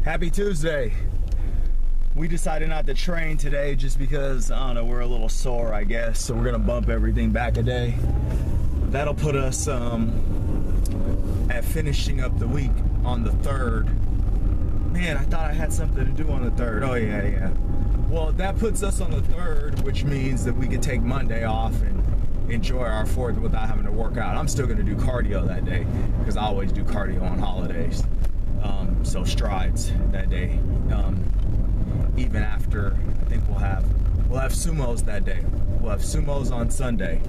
Happy Tuesday. We decided not to train today just because, I don't know, we're a little sore, I guess. So we're gonna bump everything back a day. That'll put us at finishing up the week on the 3rd. Man, I thought I had something to do on the 3rd. Oh yeah. Well, that puts us on the 3rd, which means that we could take Monday off and enjoy our 4th without having to work out. I'm still gonna do cardio that day because I always do cardio on holidays. So strides that day. Even after, I think we'll have sumos that day. We'll have sumos on Sunday.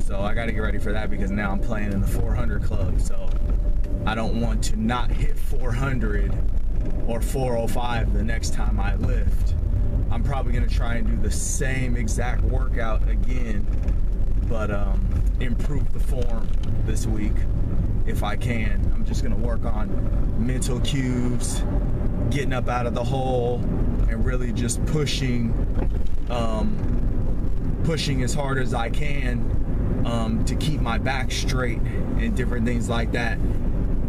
So I got to get ready for that because now I'm playing in the 400 club. So I don't want to not hit 400 or 405 the next time I lift. I'm probably going to try and do the same exact workout again, but improve the form this week if I can. I'm just going to work on mental cues, getting up out of the hole, and really just pushing as hard as I can to keep my back straight and different things like that.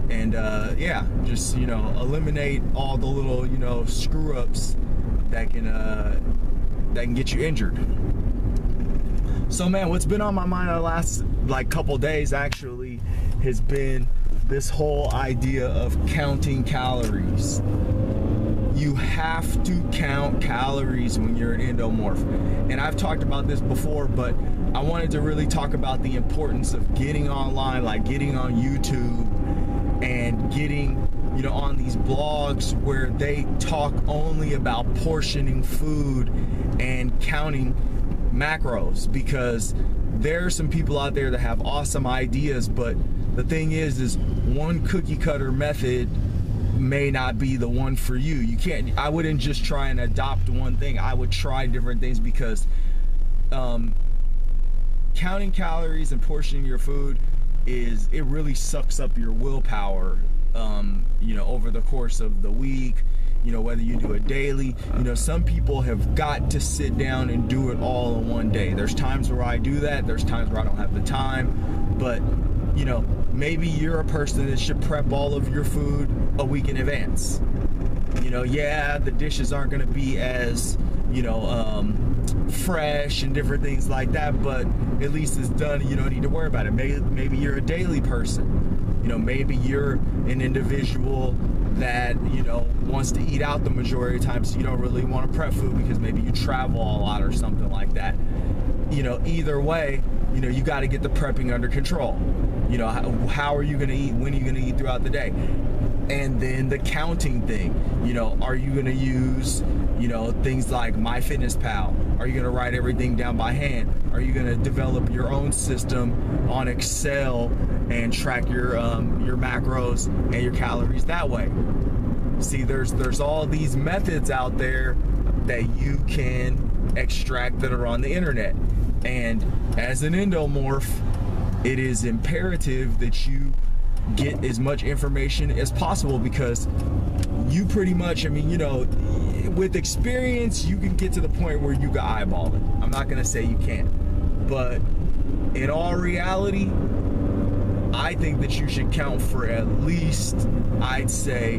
And yeah, just, you know, eliminate all the little, you know, screw ups that can get you injured. So man, what's been on my mind the last couple days actually has been this whole idea of counting calories. You have to count calories when you're an endomorph. And I've talked about this before, but I wanted to really talk about the importance of getting online, like getting on YouTube and getting, you know, on these blogs where they talk only about portioning food and counting macros, because there are some people out there that have awesome ideas, but the thing is one cookie cutter method may not be the one for you. I wouldn't just try and adopt one thing. I would try different things, because counting calories and portioning your food it really sucks up your willpower, you know, over the course of the week. You know, whether you do it daily, you know, some people have got to sit down and do it all in one day. There's times where I do that. There's times where I don't have the time, but you know, maybe you're a person that should prep all of your food a week in advance. You know, yeah, the dishes aren't going to be as, you know, fresh and different things like that, but at least it's done. You don't need to worry about it. Maybe you're a daily person. You know, maybe you're an individual that, you know, wants to eat out the majority of the time, so you don't really want to prep food because maybe you travel a lot or something like that. You know, either way, you know, you got to get the prepping under control. You know, how are you going to eat? When are you going to eat throughout the day? And then the counting thing, you know, are you going to use, you know, things like MyFitnessPal? Are you going to write everything down by hand? Are you going to develop your own system on Excel and track your macros and your calories that way? See, there's all these methods out there that you can extract that are on the internet. And as an endomorph, it is imperative that you get as much information as possible, because you pretty much, I mean, you know, with experience, you can get to the point where you can eyeball it. I'm not going to say you can't, but in all reality, I think that you should count for at least, I'd say,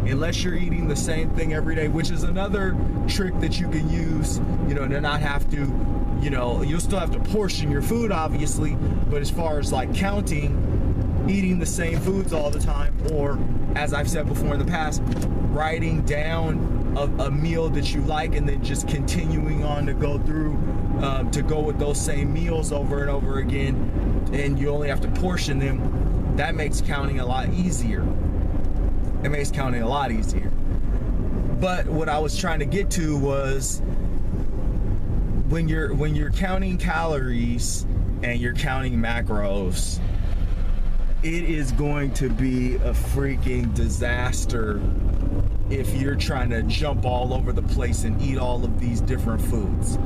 unless you're eating the same thing every day, which is another trick that you can use, you know, to not have to, you know, you'll still have to portion your food, obviously, but as far as like counting, eating the same foods all the time, or as I've said before in the past, writing down a meal that you like and then just continuing on to go through to go with those same meals over and over again, and you only have to portion them. That makes counting a lot easier. It makes counting a lot easier. But what I was trying to get to was when you're counting calories and you're counting macros, it is going to be a freaking disaster if you're trying to jump all over the place and eat all of these different foods.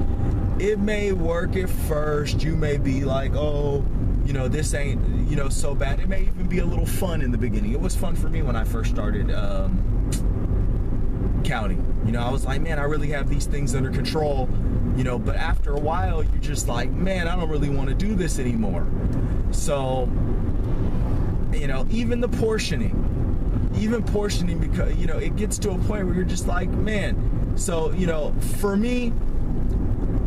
It may work at first. You may be like, oh, you know, this ain't, you know, so bad. It may even be a little fun in the beginning. It was fun for me when I first started counting. You know, I was like, man, I really have these things under control, you know, but after a while, you're just like, man, I don't really want to do this anymore. So, you know, even the portioning, even portioning, because, you know, it gets to a point where you're just like, man. So, you know, for me,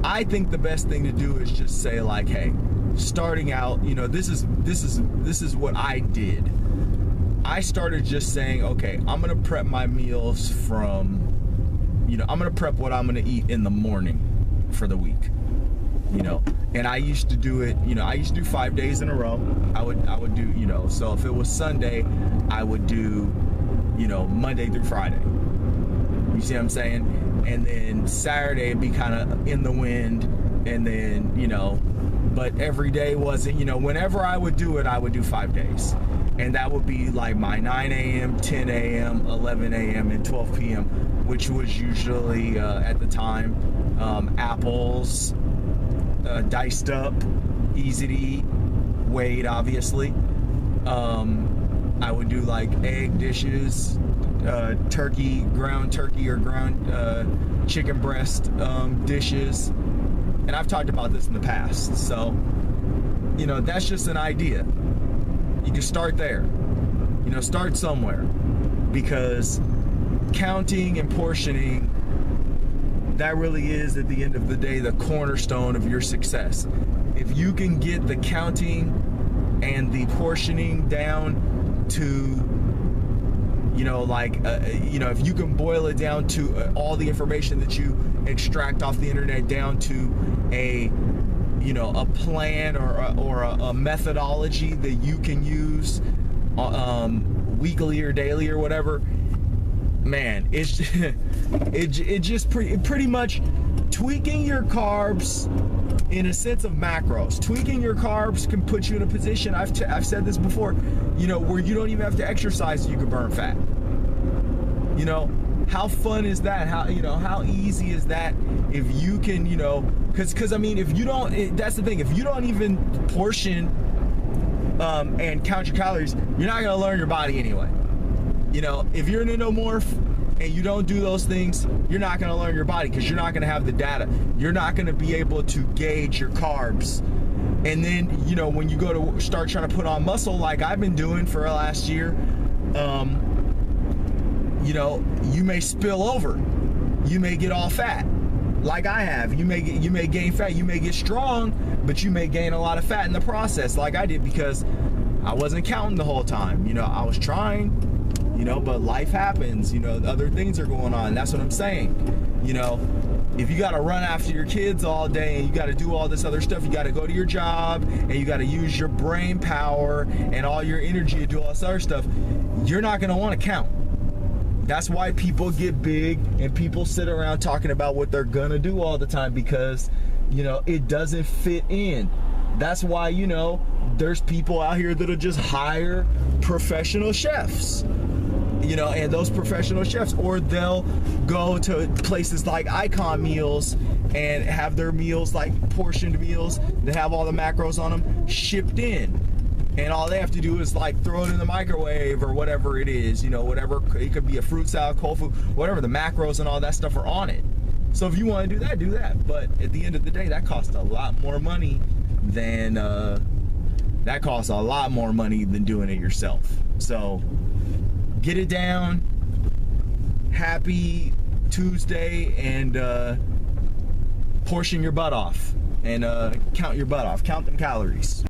I think the best thing to do is just say like, hey, starting out, you know, this is what I did. I started just saying, okay, I'm gonna prep my meals from, you know, I'm gonna prep what I'm gonna eat in the morning for the week, you know. And I used to do it, you know, I used to do 5 days in a row. I would do, you know, so if it was Sunday, I would do, you know, Monday through Friday. You see what I'm saying? And then Saturday it'd be kind of in the wind, and then, you know, but every day wasn't, you know, whenever I would do it, I would do 5 days. And that would be like my 9 a.m., 10 a.m., 11 a.m., and 12 p.m., which was usually, at the time, apples, diced up, easy to eat, weighed, obviously. I would do like egg dishes, turkey, ground turkey or ground chicken breast dishes. And I've talked about this in the past. So, you know, that's just an idea. You can start there. You know, start somewhere. Because counting and portioning, that really is, at the end of the day, the cornerstone of your success. If you can get the counting and the portioning down to, you know, like, you know, if you can boil it down to all the information that you extract off the internet down to a, you know, a plan or a methodology that you can use weekly or daily or whatever, man, it's it just pretty much tweaking your carbs in a sense of macros. Tweaking your carbs can put you in a position, I've said this before, you know, where you don't even have to exercise, you can burn fat. You know, how fun is that? How, you know, how easy is that if you can, you know, because I mean, if you don't, that's the thing, if you don't even portion and count your calories, you're not gonna learn your body anyway. You know, if you're an endomorph and you don't do those things, you're not gonna learn your body, because you're not gonna have the data. You're not gonna be able to gauge your carbs. And then, you know, when you go to start trying to put on muscle like I've been doing for the last year, you know, you may spill over. You may get all fat, like I have. You may gain fat. You may get strong, but you may gain a lot of fat in the process, like I did, because I wasn't counting the whole time. You know, I was trying, you know, but life happens. You know, other things are going on. That's what I'm saying. You know, if you got to run after your kids all day and you got to do all this other stuff, you got to go to your job and you got to use your brain power and all your energy to do all this other stuff, you're not going to want to count. That's why people get big and people sit around talking about what they're gonna do all the time, because, you know, it doesn't fit in. That's why, you know, there's people out here that'll just hire professional chefs, you know, and those professional chefs, or they'll go to places like Icon Meals and have their meals, like portioned meals that have all the macros on them, shipped in. And all they have to do is like throw it in the microwave or whatever it is, you know, whatever, it could be a fruit salad, cold food, whatever, the macros and all that stuff are on it. So if you want to do that, do that. But at the end of the day, that costs a lot more money than, doing it yourself. So get it down. Happy Tuesday, and portion your butt off and count your butt off. Count them calories.